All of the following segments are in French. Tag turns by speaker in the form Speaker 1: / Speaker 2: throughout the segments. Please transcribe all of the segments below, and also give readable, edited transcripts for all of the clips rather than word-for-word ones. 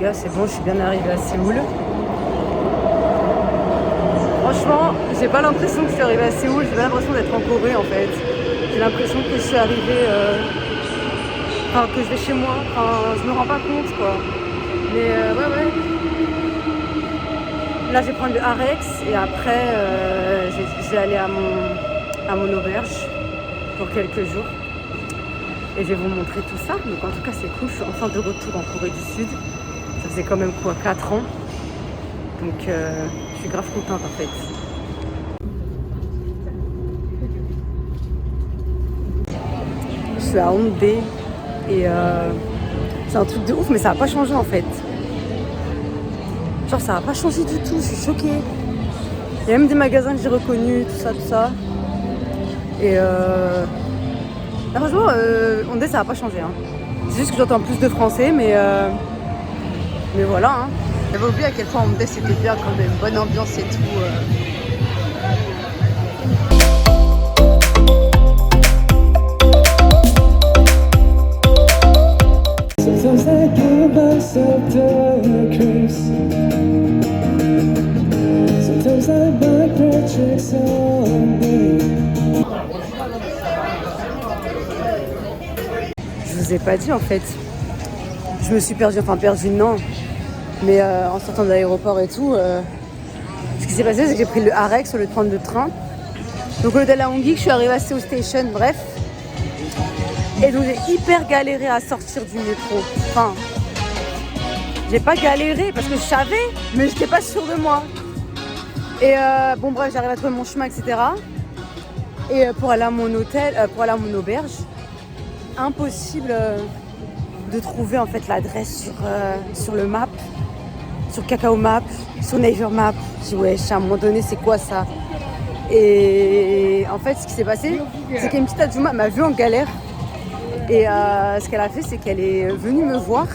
Speaker 1: là c'est bon, je suis bien arrivée à Séoul. Franchement, j'ai pas l'impression que je suis arrivée à Séoul, j'ai pas l'impression d'être en Corée en fait. J'ai l'impression que je suis arrivée, que je vais chez moi, je me rends pas compte quoi. Mais ouais. Là je vais prendre le Arex et après je vais aller à mon auberge pour quelques jours. Et je vais vous montrer tout ça. Donc en tout cas c'est cool, je suis enfin de retour en Corée du Sud. Ça faisait quand même 4 ans. Donc je suis grave contente en fait. Je suis à Hongdae et c'est un truc de ouf mais ça n'a pas changé en fait. Genre ça n'a pas changé du tout, je suis choquée. Il y a même des magasins que j'ai reconnus, tout ça. Et franchement, Hongdae ça n'a pas changé. Hein. C'est juste que j'entends plus de français, mais voilà. Hein. J'avais oublié à quel point Hongdae c'était bien quand même, bonne ambiance et tout.
Speaker 2: Sometimes I give myself to curse. Sometimes I might play tricks on me.
Speaker 1: Je vous ai pas dit en fait. Je me suis perdue, non. Mais en sortant de l'aéroport et tout, ce qui s'est passé c'est que j'ai pris le Arex au lieu de prendre le train. Donc au lieu d'aller à Hongdae, je suis arrivée à Seoul Station, bref. Et donc j'ai hyper galéré à sortir du métro. Enfin, j'ai pas galéré parce que je savais, mais j'étais pas sûre de moi. Et bon bref, j'arrive à trouver mon chemin, etc. Et pour aller à mon hôtel, pour aller à mon auberge, impossible de trouver en fait l'adresse sur le map, sur Kakao Map, sur Naver Map. Je dis ouais, à un moment donné, c'est quoi ça? Et en fait, ce qui s'est passé, c'est qu'une petite adjouma m'a vue en galère. Et ce qu'elle a fait, c'est qu'elle est venue me voir.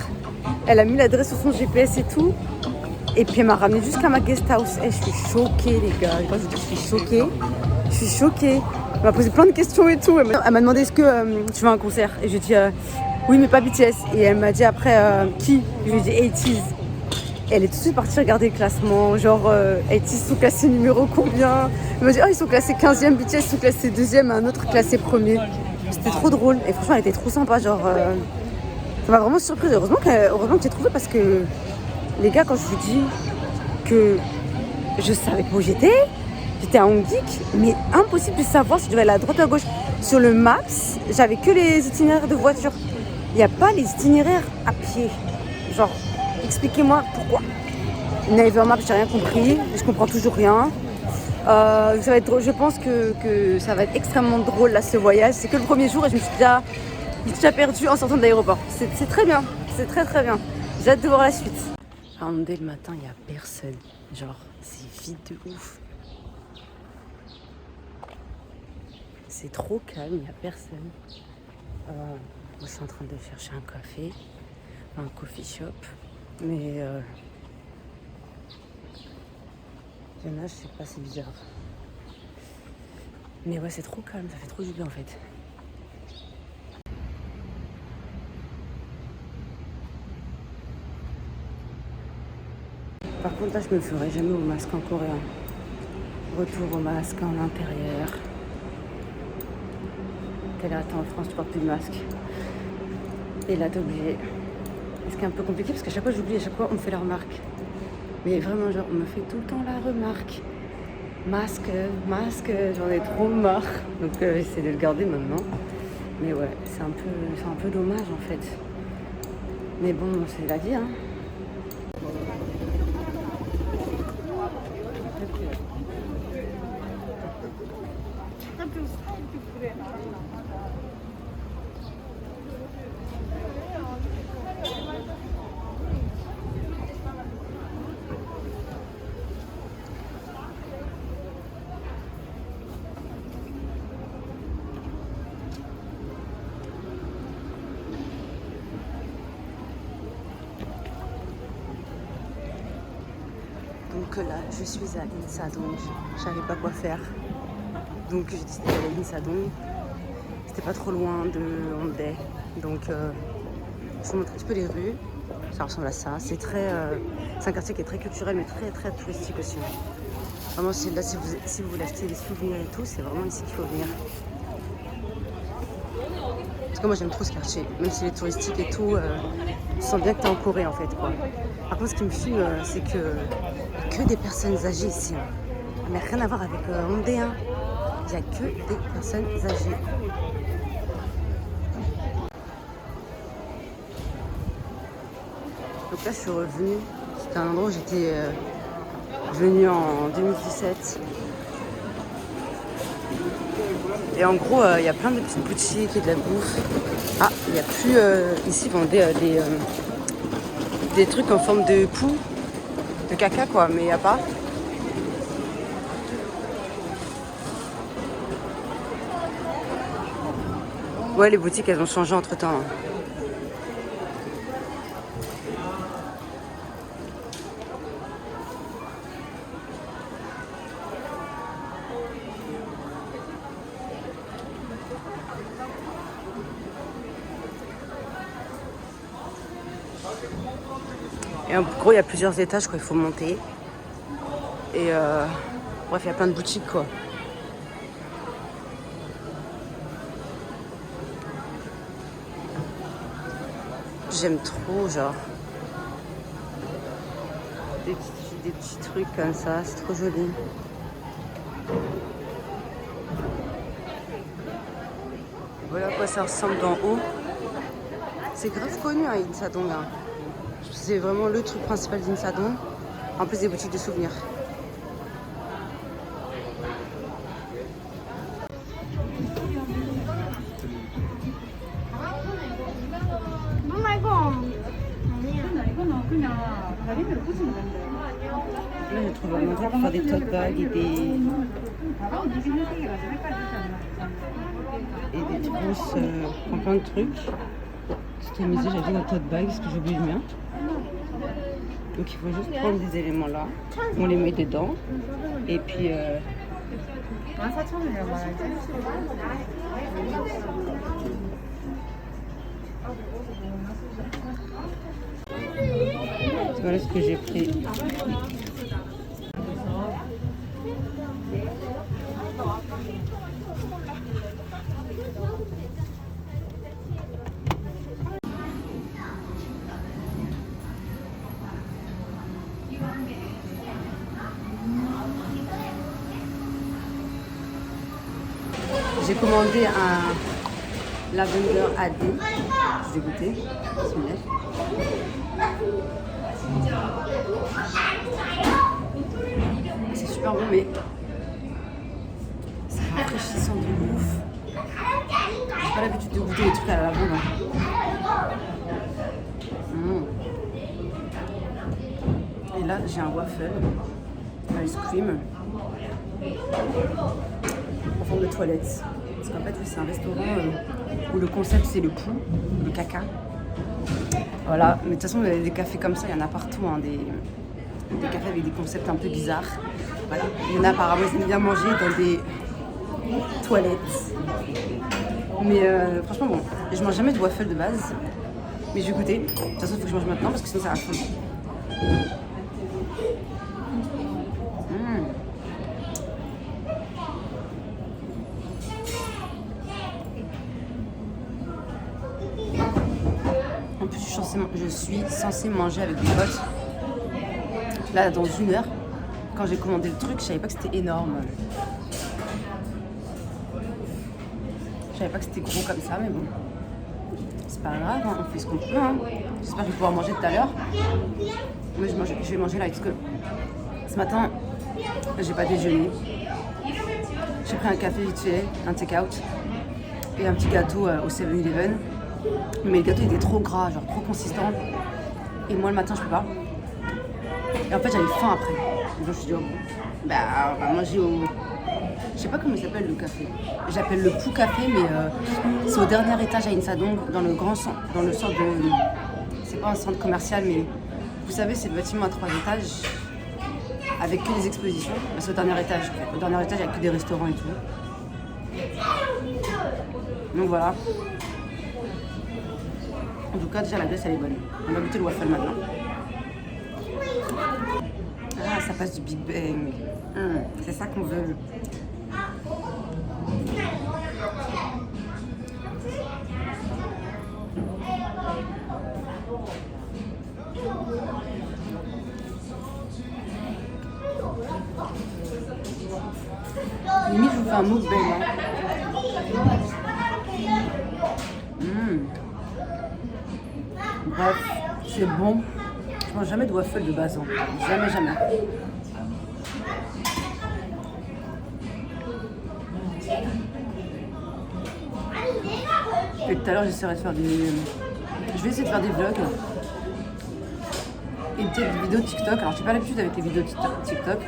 Speaker 1: Elle a mis l'adresse sur son GPS et tout. Et puis elle m'a ramenée jusqu'à ma guest house. Et je suis choquée, les gars. Quand je dis que je suis choquée. Elle m'a posé plein de questions et tout. Elle m'a demandé est-ce que tu veux un concert? Et je lui ai dit oui, mais pas BTS. Et elle m'a dit après qui? Je lui ai dit 80s. Et elle est tout de suite partie regarder le classement. Genre 80s sont classés numéro combien? Elle m'a dit ils sont classés 15e, BTS sont classés 2e, un autre classé 1er. C'était trop drôle et franchement elle était trop sympa, genre ça m'a vraiment surprise. Heureusement que j'ai trouvé parce que les gars, quand je vous dis que je savais pas où j'étais à Hongdae, mais impossible de savoir si je devais aller à droite ou à gauche. Sur le Maps, j'avais que les itinéraires de voiture. Il n'y a pas les itinéraires à pied. Genre, expliquez-moi pourquoi. Naver Map, j'ai rien compris, je comprends toujours rien. Ça va être drôle. Je pense que ça va être extrêmement drôle là ce voyage. C'est que le premier jour et je me suis déjà perdue en sortant de l'aéroport. C'est très bien, c'est très bien. J'ai hâte de voir la suite. À Hongdae le matin, il n'y a personne. Genre, c'est vide de ouf. C'est trop calme, il n'y a personne. Moi, je suis en train de chercher un café, un coffee shop. Mais il y en a, je sais pas, c'est bizarre. Mais ouais, c'est trop calme, ça fait trop du bien en fait. Par contre, là, je me ferai jamais au masque en coréen. Retour au masque en intérieur. T'es là, attends, en France, tu portes plus de masque. Et là, t'es obligé. Ce qui est un peu compliqué parce qu'à chaque fois, j'oublie, à chaque fois, on me fait la remarque. Mais vraiment, genre, on me fait tout le temps la remarque. Masque, j'en ai trop marre. Donc j'essaie de le garder maintenant. Mais ouais, c'est un peu dommage en fait. Mais bon, c'est la vie, hein. Donc là, je suis à Insadong. Je savais pas quoi faire. Donc j'ai décidé d'aller à Insadong. C'était pas trop loin de Hongdae. Donc je vous montre un petit peu les rues. Ça ressemble à ça. C'est un quartier qui est très culturel, mais très très touristique aussi. Vraiment, là, si vous voulez acheter des souvenirs et tout, c'est vraiment ici qu'il faut venir. Parce que moi, j'aime trop ce quartier. Même s'il est touristique et tout, tu sens bien que t'es en Corée, en fait, quoi. Par contre, ce qui me fume, c'est que des personnes âgées ici. Hein. Mais rien à voir avec Hondé, hein. Il n'y a que des personnes âgées. Donc là, je suis revenue. C'était un endroit où j'étais venue en 2017. Et en gros, il y a plein de petites boutiques et de la bouffe. Ah, il n'y a plus... ici, ils vendaient des trucs en forme de poux, de caca, quoi. Mais il n'y a pas. Ouais, les boutiques, elles ont changé entre-temps. Hein. Et en gros, il y a plusieurs étages, quoi. Il faut monter. Et bref, il y a plein de boutiques, quoi. J'aime trop, genre. Des petits trucs comme ça, c'est trop joli. Voilà à quoi ça ressemble d'en haut. C'est grave connu, hein, Insadong. Hein. C'est vraiment le truc principal d'Insadong. En plus des boutiques de souvenirs. Là, je trouve un endroit pour faire des tote bags et des trousses, plein de trucs. Customiser, j'ai dit un tote bag, parce que j'ai oublié le mien. Donc il faut juste prendre des éléments là, on les met dedans, et puis voilà ce que j'ai pris. J'ai commandé un lavender AD. Je vais goûter. C'est super bon, mais c'est rafraîchissant de ouf. J'ai pas l'habitude de goûter les trucs à la lavande. Et là, j'ai un waffle, ice cream, en forme de toilette. Parce qu'en fait, c'est un restaurant où le concept, c'est le pouls, le caca. Voilà, mais de toute façon, des cafés comme ça, il y en a partout, hein, des cafés avec des concepts un peu bizarres. Voilà, il y en a apparemment, ils aiment bien manger dans des toilettes. Mais franchement, bon, je mange jamais de waffle de base, mais je vais goûter. De toute façon, il faut que je mange maintenant parce que sinon, ça va fondre. En plus, je suis censée manger avec des potes. Là, dans 1 heure, quand j'ai commandé le truc, je savais pas que c'était énorme. Je savais pas que c'était gros comme ça, mais bon. C'est pas grave, hein, on fait ce qu'on peut. Hein. J'espère que je vais pouvoir manger tout à l'heure. Mais je vais manger là, parce que ce matin, j'ai pas déjeuné. J'ai pris un café vite fait, un take-out et un petit gâteau au 7-Eleven. Mais le gâteau était trop gras, genre trop consistant. Et moi le matin je peux pas. Et en fait j'avais faim après. Donc je me suis dit, oh, bah on va manger au... Je sais pas comment il s'appelle le café. J'appelle le Pou Café, mais c'est au dernier étage à Insadong, dans le grand centre, dans le centre de... C'est pas un centre commercial, mais vous savez, c'est le bâtiment à 3 étages, avec que des expositions. Bah, c'est au dernier étage. Au dernier étage, il n'y a que des restaurants et tout. Donc voilà. En tout cas, déjà la glace elle est bonne. On va goûter le waffle maintenant. Ah, ça passe du Big Bang. C'est ça qu'on veut. Limite, je vous fais un mukbang. Hein. Bref, c'est bon. Je mange jamais de waffle de base. Hein. Jamais, jamais. Et tout à l'heure, j'essaierai de faire des... Je vais essayer de faire des vlogs. Et peut-être des vidéos TikTok. Alors, j'ai pas l'habitude avec les vidéos TikTok.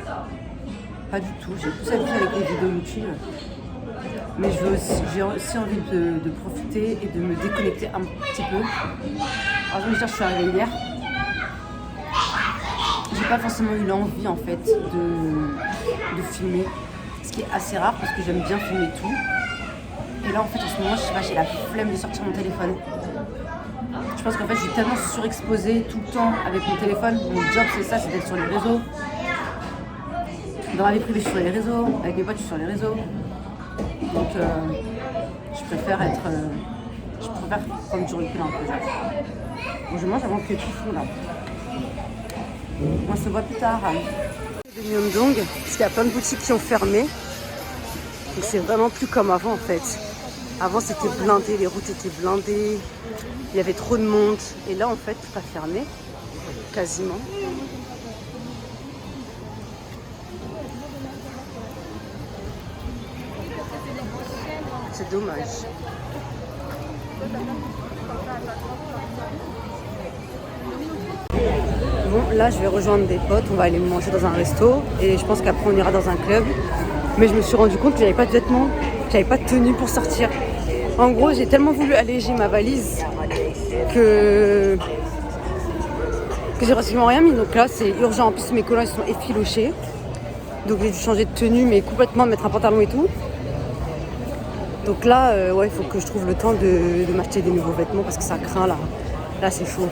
Speaker 1: Pas du tout. J'ai plus l'habitude avec les vidéos YouTube. Mais j'ai aussi envie de profiter et de me déconnecter un petit peu. Alors, je vais dire, je suis arrivée hier. J'ai pas forcément eu l'envie en fait de filmer. Ce qui est assez rare parce que j'aime bien filmer tout. Et là en fait en ce moment, je sais pas, j'ai la flemme de sortir mon téléphone. Je pense qu'en fait je suis tellement surexposée tout le temps avec mon téléphone. Mon job c'est ça, c'est d'être sur les réseaux. Dans ma vie privée je suis sur les réseaux, avec mes potes je suis sur les réseaux. Donc je préfère prendre du recul un peu. Bon, je mange avant que tout fond là. On se voit plus tard. De Myeongdong, parce qu'il y a plein de boutiques qui ont fermé. Donc c'est vraiment plus comme avant en fait. Avant c'était blindé, les routes étaient blindées, il y avait trop de monde. Et là en fait tout a fermé, quasiment. C'est dommage. Bon, là je vais rejoindre des potes, on va aller manger dans un resto et je pense qu'après on ira dans un club. Mais je me suis rendu compte que j'avais pas de vêtements, j'avais pas de tenue pour sortir. En gros, j'ai tellement voulu alléger ma valise que j'ai pratiquement rien mis. Donc là c'est urgent, en plus mes collants ils sont effilochés. Donc j'ai dû changer de tenue mais complètement, mettre un pantalon et tout. Donc là, ouais, il faut que je trouve le temps de m'acheter des nouveaux vêtements parce que ça craint là. Là c'est chaud.